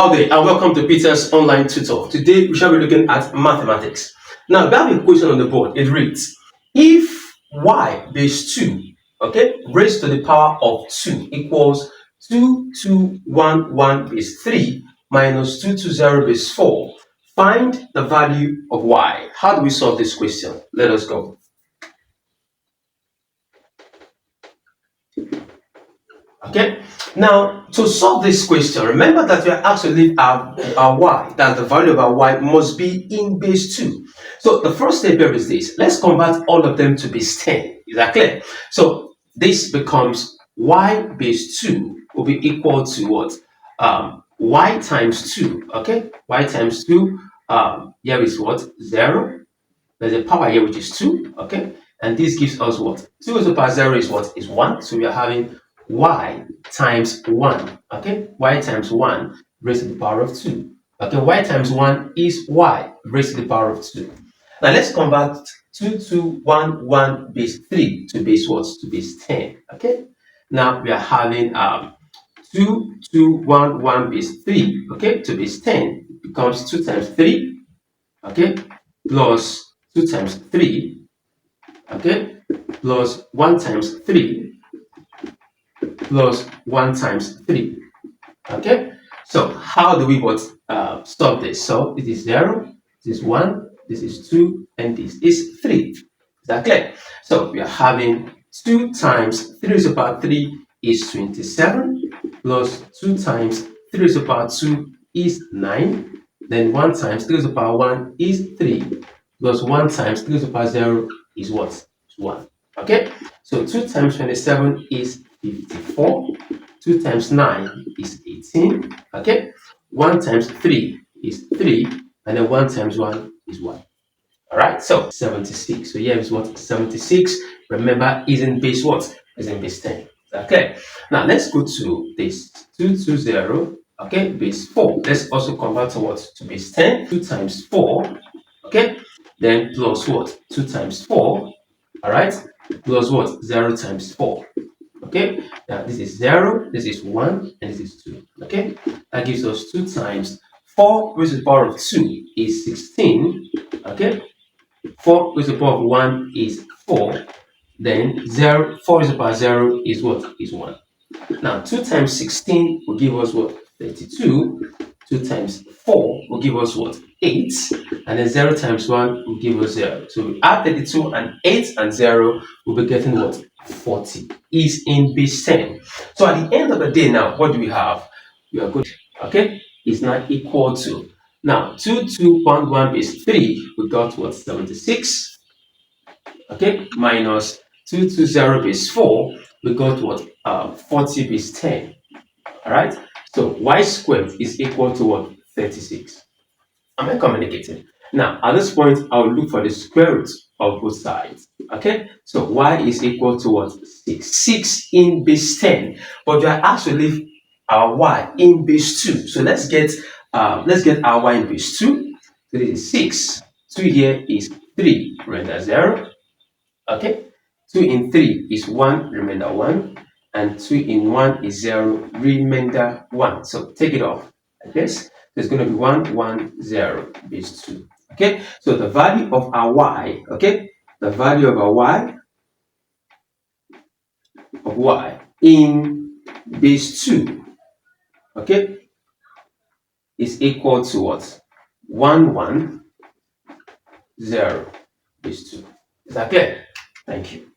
out there and welcome to Peter's online tutor. Today we shall be looking at mathematics. Now we have a question on the board. It reads, if y base 2, raised to the power of 2 equals 2211 base 3 minus 220 base 4, find the value of y. How do we solve this question? Let us go. Okay, now to solve this question, remember that we are actually our y, that the value of our y must be in base 2. So the first step here is this. Let's convert all of them to base 10. Is that clear? So this becomes y base 2 will be equal to what? Y times 2. Okay, y times 2. Here is what? 0. There's a power here which is 2. Okay, and this gives us what? 2 to the power 0 is what? Is 1. So we are having y times 1, okay? Y times 1 raised to the power of 2. Okay, y times 1 is y raised to the power of 2. Now let's convert 2211 base 3 to base what? To base 10, okay? Now we are having 2211 base 3, okay, to base 10 becomes 2 times 3, okay, plus 2 times 3, okay, plus 1 times 3, plus 1 times 3. Okay, so how do we solve this? So it is 0, this is 1, this is 2, and this is 3. Is that clear? So we are having 2 times 3 to the power 3 is 27, plus 2 times 3 to the power 2 is 9, then 1 times 3 to the power 1 is 3, plus 1 times 3 to the power 0 is what? Is 1. Okay, so 2 times 27 is 54, 2 times 9 is 18, okay, 1 times 3 is 3, and then 1 times 1 is 1. All right, so 76. So here is what? 76. Remember, is in base what? Is in base 10. Okay, now let's go to this 220, okay, base 4. Let's also convert to what? To base 10. 2 times 4, okay, then plus what? 2 times 4, all right, plus what? 0 times 4. Okay, now this is 0, this is 1, and this is 2. Okay, that gives us 2 times 4 raised to the power of 2 is 16. Okay, 4 raised to the power of 1 is 4. Then 4 raised to the power of 0 is what? Is 1. Now 2 times 16 will give us what? 32. 2 times 4 will give us what? 8. And then 0 times 1 will give us 0. So we add 32 and 8 and 0, we'll be getting what? 40 is in base 10. So at the end of the day now, what do we have? We are good. Okay, it's now equal to, now 2211 base 3, we got what? 76. Okay, minus 220 base 4, we got what? 40 base 10. All right, so y squared is equal to what? 36. Am I communicating? Now, at this point, I'll look for the square root of both sides. Okay, so y is equal to what? 6. 6 in base 10, but we are actually our y in base 2. So let's get our y in base 2. So this is 6. 2 here is 3, remainder 0. Okay, 2 in 3 is 1, remainder 1. And 2 in 1 is 0, remainder 1. So take it off like this. So it's going to be 1, 1, 0, base 2. Okay, so the value of our y, okay, the value of our y in base 2, okay, is equal to what? 1, 1, 0, base 2. Is that clear? Thank you.